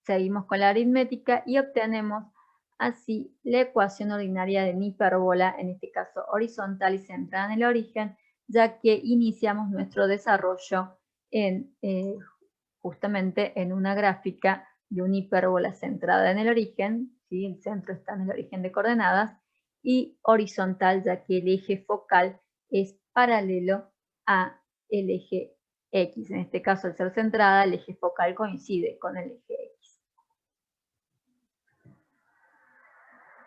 Seguimos con la aritmética y obtenemos Así, la ecuación ordinaria de mi hipérbola, en este caso horizontal y centrada en el origen, ya que iniciamos nuestro desarrollo justamente en una gráfica de una hipérbola centrada en el origen, ¿sí? El centro está en el origen de coordenadas, y horizontal, ya que el eje focal es paralelo a el eje X. En este caso, al ser centrada, el eje focal coincide con el eje X.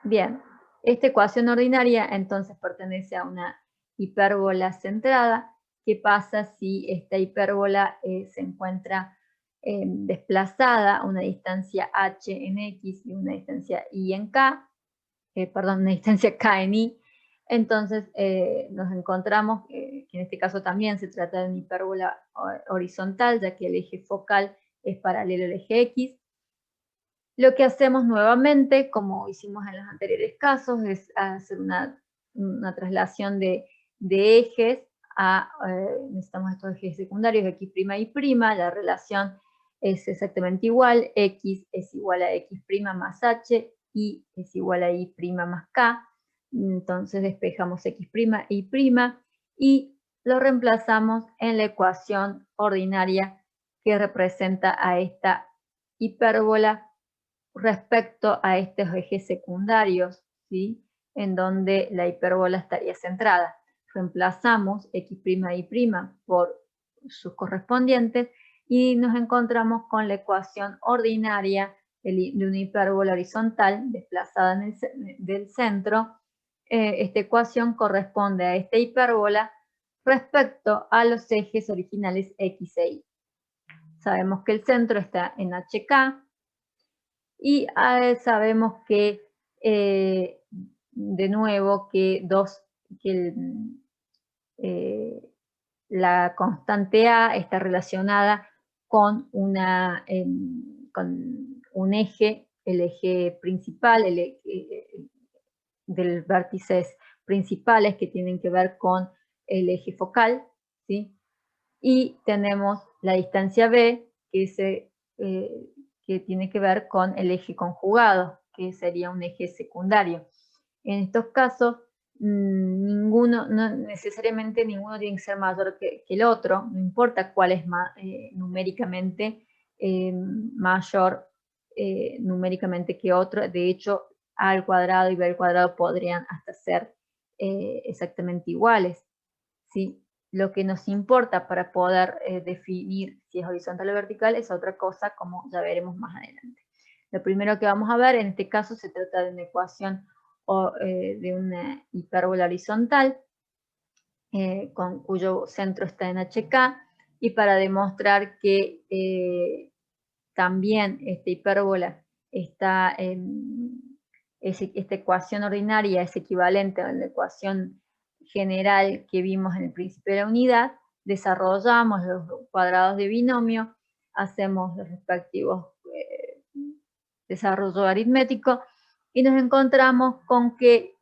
Bien, esta ecuación ordinaria entonces pertenece a una hipérbola centrada. ¿Qué pasa si esta hipérbola se encuentra desplazada a una distancia h en x y una distancia y en k? Perdón, una distancia k en y. Entonces nos encontramos que en este caso también se trata de una hipérbola horizontal, ya que el eje focal es paralelo al eje x. Lo que hacemos nuevamente, como hicimos en los anteriores casos, es hacer una traslación de ejes necesitamos estos ejes secundarios, x' y', la relación es exactamente igual, x es igual a x' más h, y es igual a y' más k, entonces despejamos x' e y', y lo reemplazamos en la ecuación ordinaria que representa a esta hipérbola respecto a estos ejes secundarios, ¿sí? En donde la hipérbola estaría centrada. Reemplazamos x' e y' por sus correspondientes y nos encontramos con la ecuación ordinaria de una hipérbola horizontal desplazada del centro. Esta ecuación corresponde a esta hipérbola respecto a los ejes originales x e y. Sabemos que el centro está en HK, y sabemos que, de nuevo, que la constante A está relacionada con, con un eje, el eje principal, del vértices principales que tienen que ver con el eje focal, ¿sí? Y tenemos la distancia B, que tiene que ver con el eje conjugado, que sería un eje secundario. En estos casos, no necesariamente ninguno tiene que ser mayor que el otro, no importa cuál es numéricamente mayor numéricamente que otro. De hecho, A al cuadrado y B al cuadrado podrían hasta ser exactamente iguales, ¿sí? Lo que nos importa para poder definir si es horizontal o vertical es otra cosa, como ya veremos más adelante. Lo primero que vamos a ver, en este caso se trata de una ecuación de una hipérbola horizontal, cuyo centro está en HK, y para demostrar que también esta hipérbola esta ecuación ordinaria es equivalente a la ecuación general que vimos en el principio de la unidad, desarrollamos los cuadrados de binomio, hacemos los respectivos desarrollo aritmético y nos encontramos con que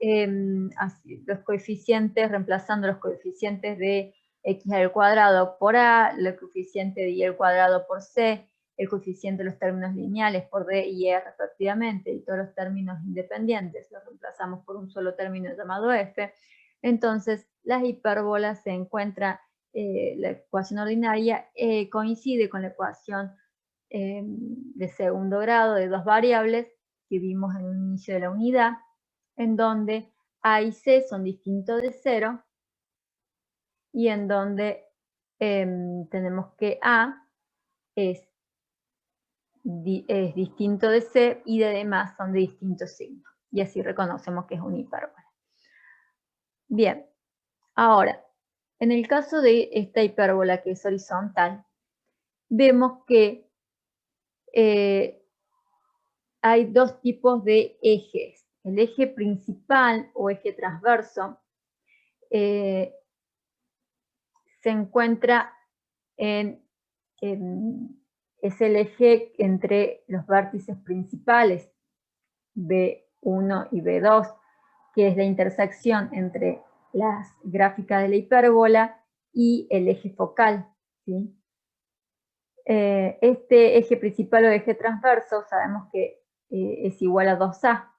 los coeficientes, reemplazando los coeficientes de x al cuadrado por a, el coeficiente de y al cuadrado por c, el coeficiente de los términos lineales por d y e respectivamente, y todos los términos independientes los reemplazamos por un solo término llamado f. Entonces, las hipérbolas se encuentran, la ecuación ordinaria coincide con la ecuación de segundo grado de dos variables que vimos en el inicio de la unidad, en donde a y c son distintos de 0 y en donde tenemos que a es distinto de c y de demás son de distintos signos. Y así reconocemos que es una hipérbola. Bien, ahora, en el caso de esta hipérbola que es horizontal, vemos que hay dos tipos de ejes. El eje principal o eje transverso se encuentra es el eje entre los vértices principales B1 y B2, que es la intersección entre las gráficas de la hipérbola y el eje focal, ¿sí? Este eje principal o eje transverso sabemos que es igual a 2A.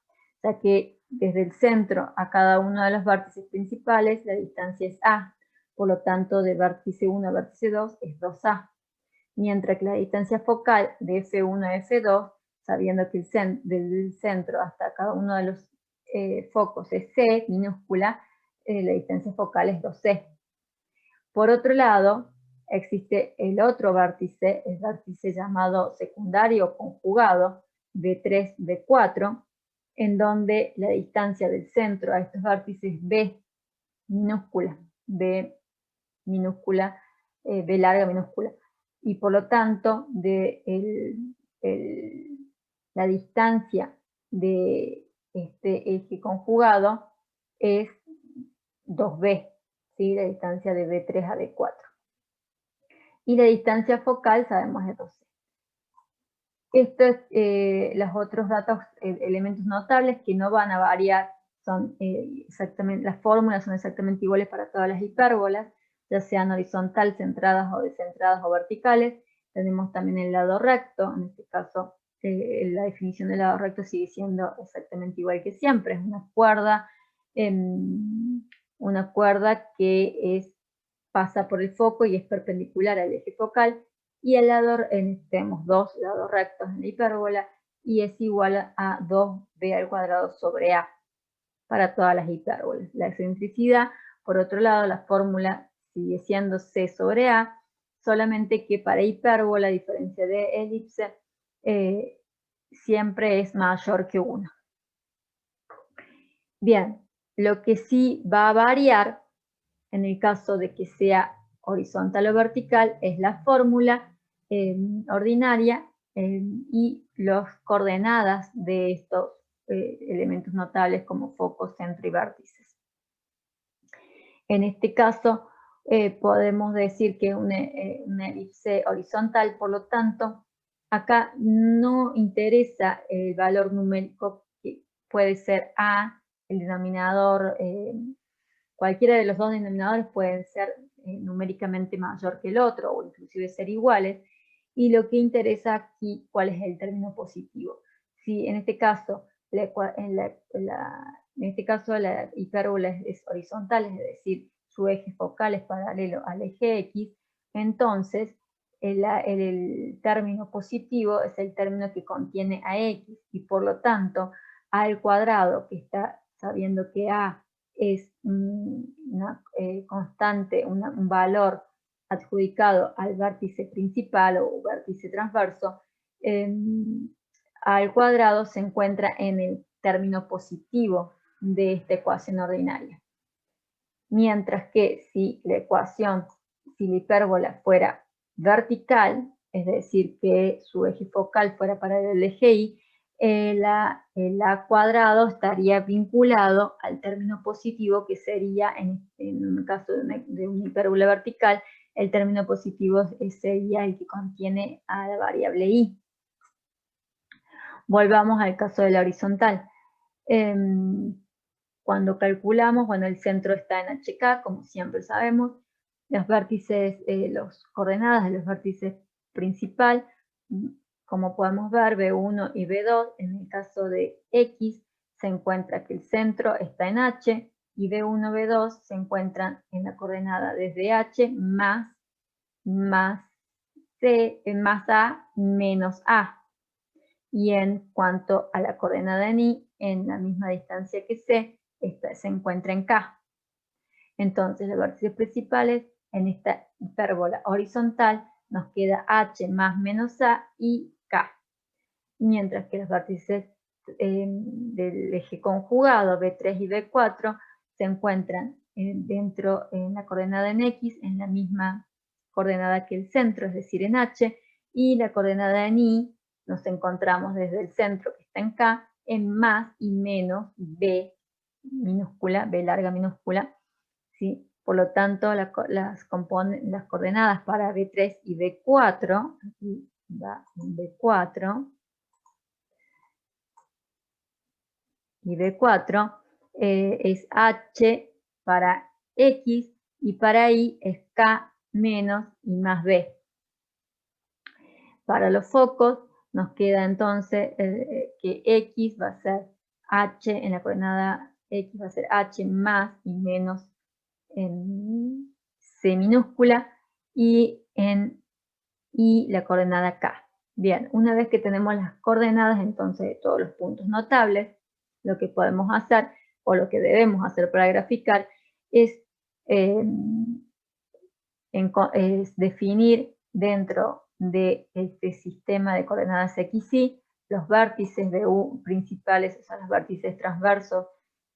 sea que desde el centro a cada uno de los vértices principales la distancia es A, por lo tanto de vértice 1 a vértice 2 es 2A, mientras que la distancia focal de F1 a F2, sabiendo que del centro hasta cada uno de los focos es C minúscula, la distancia focal es 2C. Por otro lado, existe el otro vértice, el vértice llamado secundario conjugado, B3, B4, en donde la distancia del centro a estos vértices B minúscula, B minúscula, B larga minúscula, y por lo tanto la distancia de este eje conjugado es 2B, ¿sí? La distancia de B3 a B4. Y la distancia focal sabemos es 12. Estos, los otros datos, elementos notables que no van a variar, son exactamente, las fórmulas son exactamente iguales para todas las hipérbolas, ya sean horizontal, centradas o descentradas o verticales. Tenemos también el lado recto, en este caso la definición del lado recto sigue siendo exactamente igual que siempre, es una cuerda que pasa por el foco y es perpendicular al eje focal, y el lado, tenemos dos lados rectos en la hipérbola, y es igual a 2b al cuadrado sobre a para todas las hipérbolas. La excentricidad, por otro lado, la fórmula sigue siendo c sobre a, solamente que para hipérbola, a diferencia de elipse, siempre es mayor que 1. Bien, lo que sí va a variar en el caso de que sea horizontal o vertical es la fórmula ordinaria y las coordenadas de estos elementos notables como foco, centro y vértices. En este caso podemos decir que una elipse horizontal, por lo tanto, acá no interesa el valor numérico que puede ser A, el denominador, cualquiera de los dos denominadores pueden ser numéricamente mayor que el otro o inclusive ser iguales, y lo que interesa aquí, cuál es el término positivo. Si en este caso la hipérbola es horizontal, es decir, su eje focal es paralelo al eje X, entonces el término positivo es el término que contiene a X, y por lo tanto a al cuadrado, que está sabiendo que A es una constante, un valor adjudicado al vértice principal o vértice transverso, al cuadrado se encuentra en el término positivo de esta ecuación ordinaria. Mientras que si la hipérbola fuera vertical, es decir, que su eje focal fuera paralelo al eje Y, el A cuadrado estaría vinculado al término positivo, que sería, en el caso de una hipérbola vertical, el término positivo sería el que contiene a la variable Y. Volvamos al caso de la horizontal. Cuando calculamos, bueno, el centro está en HK, como siempre sabemos, los vértices, las coordenadas de los vértices principal, como podemos ver, B1 y B2, en el caso de X, se encuentra que el centro está en H, y B1 y B2 se encuentran en la coordenada desde H más A menos A. Y en cuanto a la coordenada en Y, en la misma distancia que C, se encuentra en K. Entonces, los vértices principales en esta hipérbola horizontal nos queda H más menos A y K. Mientras que los vértices del eje conjugado B3 y B4 se encuentran dentro en la coordenada en X, en la misma coordenada que el centro, es decir, en H, y la coordenada en Y nos encontramos desde el centro, que está en K, en más y menos B minúscula, B larga minúscula, ¿sí? Por lo tanto, las coordenadas para B3 y B4, aquí va B4 y B4, es H para X, y para Y es K menos y más B. Para los focos nos queda entonces que X va a ser h en la coordenada x va a ser h más y menos en c minúscula, y en y la coordenada k. Bien, una vez que tenemos las coordenadas entonces de todos los puntos notables, lo que podemos hacer o lo que debemos hacer para graficar es, es definir dentro de este sistema de coordenadas x, y los vértices de U principales, o sea, los vértices transversos,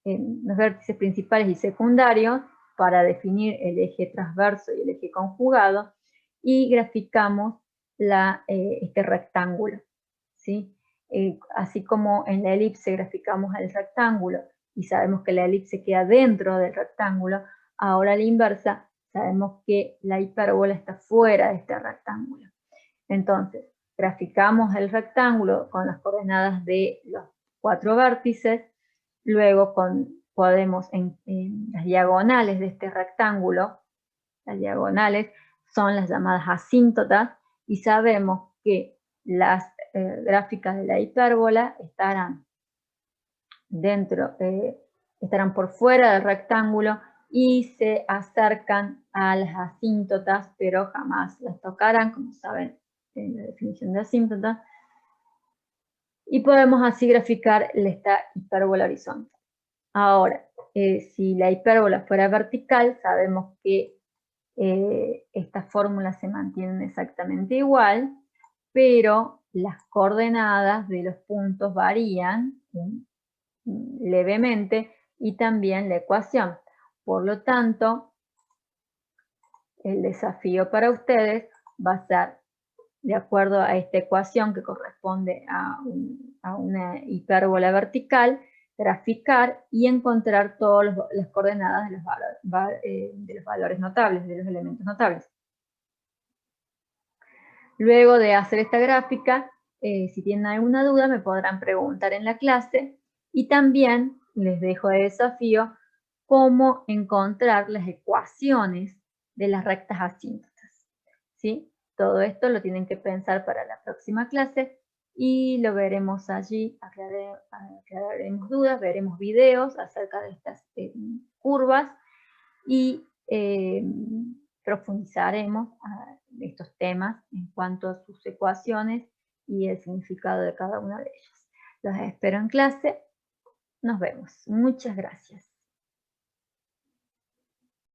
los vértices principales y secundarios, para definir el eje transverso y el eje conjugado, y graficamos este rectángulo, ¿sí? Así como en la elipse graficamos el rectángulo y sabemos que la elipse queda dentro del rectángulo, ahora a la inversa, sabemos que la hipérbola está fuera de este rectángulo. Entonces, graficamos el rectángulo con las coordenadas de los 4 vértices, luego podemos en las diagonales de este rectángulo, las diagonales son las llamadas asíntotas, y sabemos que las gráficas de la hipérbola estarán estarán por fuera del rectángulo y se acercan a las asíntotas, pero jamás las tocarán, como saben en la definición de asíntota, y podemos así graficar esta hipérbola horizontal. Ahora, si la hipérbola fuera vertical, sabemos que estas fórmulas se mantienen exactamente igual, pero las coordenadas de los puntos varían levemente, y también la ecuación. Por lo tanto, el desafío para ustedes va a ser, de acuerdo a esta ecuación que corresponde a una hipérbola vertical, graficar y encontrar todas las coordenadas de los valores notables, de los elementos notables. Luego de hacer esta gráfica, si tienen alguna duda me podrán preguntar en la clase, y también les dejo de desafío cómo encontrar las ecuaciones de las rectas asíntotas, ¿sí? Todo esto lo tienen que pensar para la próxima clase y lo veremos allí, aclararemos dudas, veremos videos acerca de estas curvas y profundizaremos estos temas en cuanto a sus ecuaciones y el significado de cada una de ellas. Los espero en clase. Nos vemos. Muchas gracias.